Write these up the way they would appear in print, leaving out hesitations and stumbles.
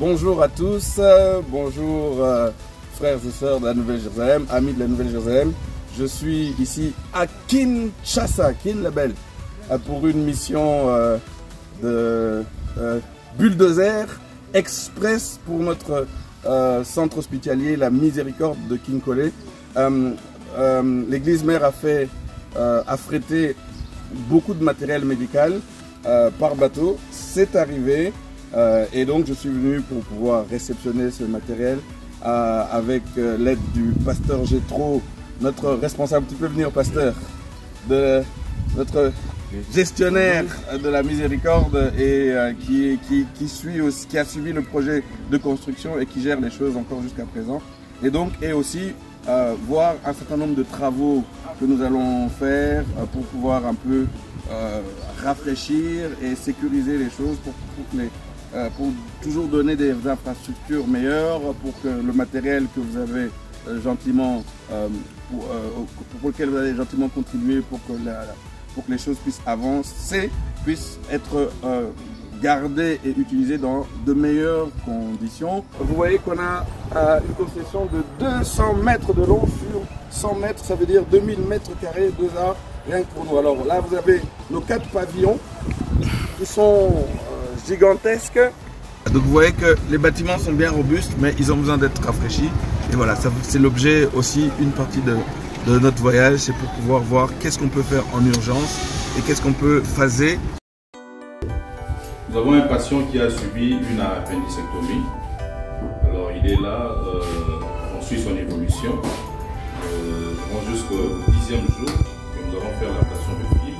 Bonjour à tous, bonjour frères et sœurs de la Nouvelle-Jérusalem, amis de la Nouvelle-Jérusalem. Je suis ici à Kinshasa, Kin-la-Belle, pour une mission de bulldozer express pour notre centre hospitalier La Miséricorde de Kinkole. L'église mère a frété beaucoup de matériel médical par bateau. C'est arrivé et donc je suis venu pour pouvoir réceptionner ce matériel avec l'aide du pasteur Gétro, notre responsable. Tu peux venir, pasteur, de notre gestionnaire de La Miséricorde et qui a suivi le projet de construction et qui gère les choses encore jusqu'à présent. Et donc, et aussi voir un certain nombre de travaux que nous allons faire pour pouvoir un peu rafraîchir et sécuriser les choses pour toujours donner des infrastructures meilleures, pour que le matériel que vous avez gentiment, pour lequel vous avez gentiment contribué pour que les choses puissent avancer, puissent être gardées et utilisées dans de meilleures conditions. Vous voyez qu'on a une concession de 200 mètres de long sur 100 mètres, ça veut dire 2000 mètres carrés, 2 arts, rien que pour nous. Alors là, vous avez nos 4 pavillons qui sont gigantesques. Donc vous voyez que les bâtiments sont bien robustes, mais ils ont besoin d'être rafraîchis. Et voilà, c'est l'objet aussi, une partie de notre voyage, c'est pour pouvoir voir qu'est-ce qu'on peut faire en urgence et qu'est-ce qu'on peut phaser. Nous avons un patient qui a subi une appendicectomie. Alors il est là, on suit son évolution. Jusqu'au 10e jour que nous allons faire l'ablation de fil.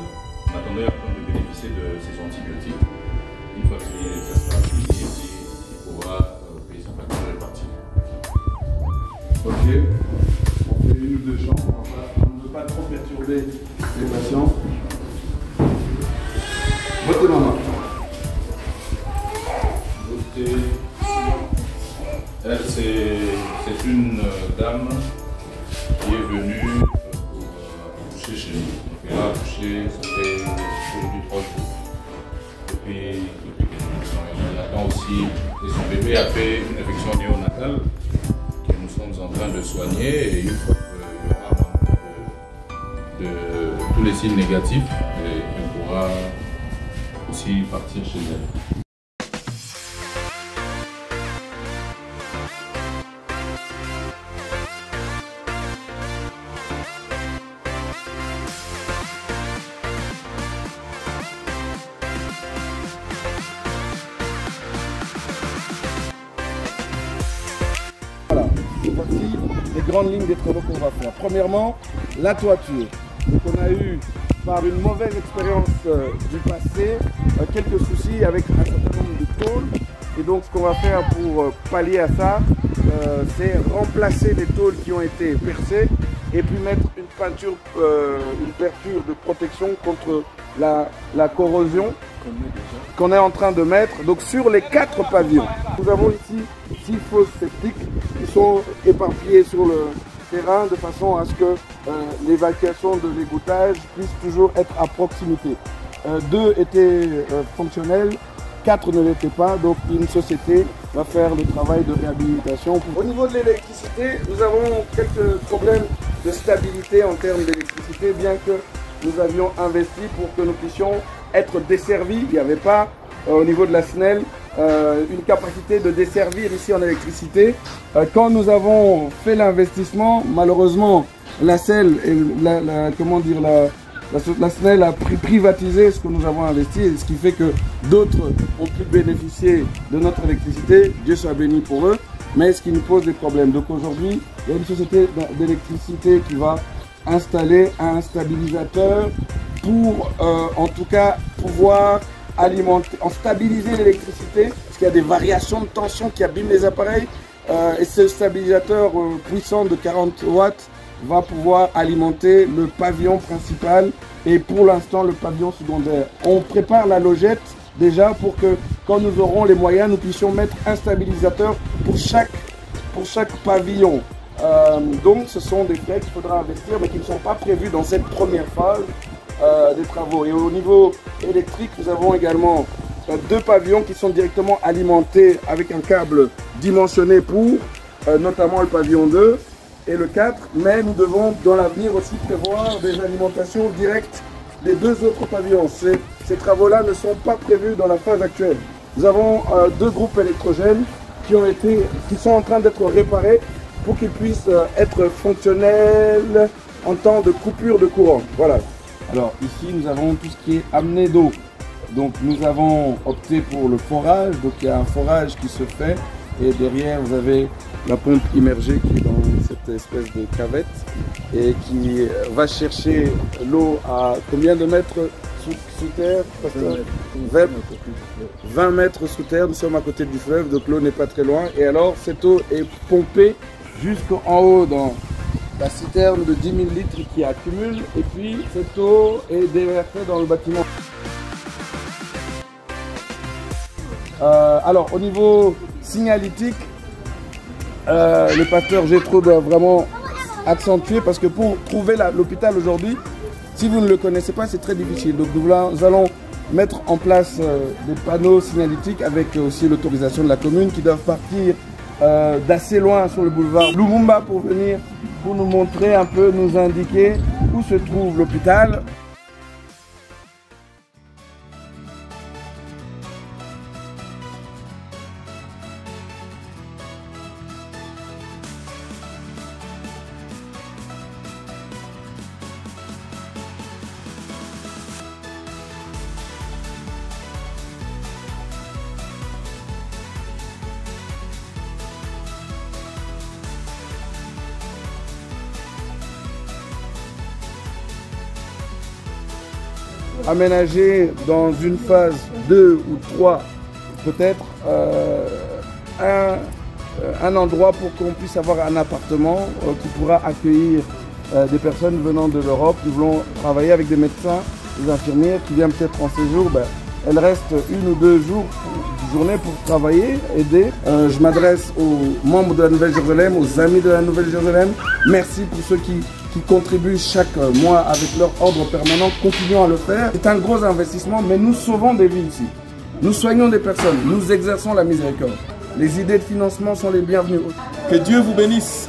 En attendant de bénéficier de ces antibiotiques. Une fois qu'il est fait ça, il pourra payer sa facture et partir. Ok, on fait une ou deux chambres, on ne veut pas trop perturber les patients. Votez maman. Votez. Elle, c'est une dame qui est venue pour accoucher chez nous. Donc elle a accouché, ça fait aujourd'hui 3 jours. Depuis quelques jours. Elle attend aussi, et son bébé a fait une infection néonatale que nous sommes en train de soigner. Et une fois qu'il y aura de tous les signes négatifs, elle pourra aussi partir chez elle. Voici les grandes lignes des travaux qu'on va faire. Premièrement, la toiture. Donc on a eu, par une mauvaise expérience du passé, quelques soucis avec un certain nombre de tôles. Et donc ce qu'on va faire pour pallier à ça, c'est remplacer les tôles qui ont été percées et puis mettre une peinture, une peinture de protection contre la corrosion qu'on est en train de mettre donc sur les 4 pavillons. Nous avons ici 6 fosses septiques qui sont éparpillées sur le terrain de façon à ce que l'évacuation de l'égouttage puisse toujours être à proximité. 2 étaient fonctionnels, 4 ne l'étaient pas, donc une société va faire le travail de réhabilitation. Au niveau de l'électricité, nous avons quelques problèmes de stabilité en termes d'électricité, bien que nous avions investi pour que nous puissions être desservis. Il n'y avait pas au niveau de la SNEL une capacité de desservir ici en électricité. Quand nous avons fait l'investissement, malheureusement la SNEL a privatisé ce que nous avons investi, et ce qui fait que d'autres ont pu bénéficier de notre électricité. Dieu soit béni pour eux, mais ce qui nous pose des problèmes. Donc aujourd'hui, il y a une société d'électricité qui va installer un stabilisateur pour en tout cas pouvoir stabiliser l'électricité, parce qu'il y a des variations de tension qui abîment les appareils, et ce stabilisateur puissant de 40 watts va pouvoir alimenter le pavillon principal et pour l'instant le pavillon secondaire. On prépare la logette déjà pour que quand nous aurons les moyens, nous puissions mettre un stabilisateur pour chaque pavillon. Donc ce sont des frais qu'il faudra investir mais qui ne sont pas prévus dans cette première phase des travaux. Et au niveau électrique, nous avons également 2 pavillons qui sont directement alimentés avec un câble dimensionné pour notamment le pavillon 2 et le 4, mais nous devons dans l'avenir aussi prévoir des alimentations directes des 2 autres pavillons. Ces travaux-là ne sont pas prévus dans la phase actuelle. Nous avons 2 groupes électrogènes qui sont en train d'être réparés pour qu'ils puissent être fonctionnels en temps de coupure de courant. Voilà. Alors ici nous avons tout ce qui est amené d'eau. Donc nous avons opté pour le forage. Donc il y a un forage qui se fait et derrière vous avez la pompe immergée qui est dans cette espèce de cavette et qui va chercher l'eau à combien de mètres sous terre? 20 mètres sous terre, nous sommes à côté du fleuve, donc l'eau n'est pas très loin. Et alors cette eau est pompée jusqu'en haut dans la citerne de 10 000 litres qui accumule et puis cette eau est déversée dans le bâtiment. Alors au niveau signalétique, le pasteur Gétro doit vraiment accentuer parce que pour trouver l'hôpital aujourd'hui, si vous ne le connaissez pas, c'est très difficile. Donc nous allons mettre en place des panneaux signalétiques avec aussi l'autorisation de la commune qui doivent partir d'assez loin sur le boulevard Lumumba pour venir, pour nous montrer un peu, nous indiquer où se trouve l'hôpital. Aménager dans une phase 2 ou 3 peut-être un endroit pour qu'on puisse avoir un appartement qui pourra accueillir des personnes venant de l'Europe. Nous voulons travailler avec des médecins, des infirmières qui viennent peut-être en séjour. Elles restent 1 ou 2 jours, journée pour travailler, aider. Je m'adresse aux membres de la Nouvelle-Jérusalem, aux amis de la Nouvelle-Jérusalem. Merci pour ceux qui contribuent chaque mois avec leur ordre permanent. Continuons à le faire. C'est un gros investissement, mais nous sauvons des vies ici. Nous soignons des personnes, nous exerçons la miséricorde. Les idées de financement sont les bienvenues. Que Dieu vous bénisse.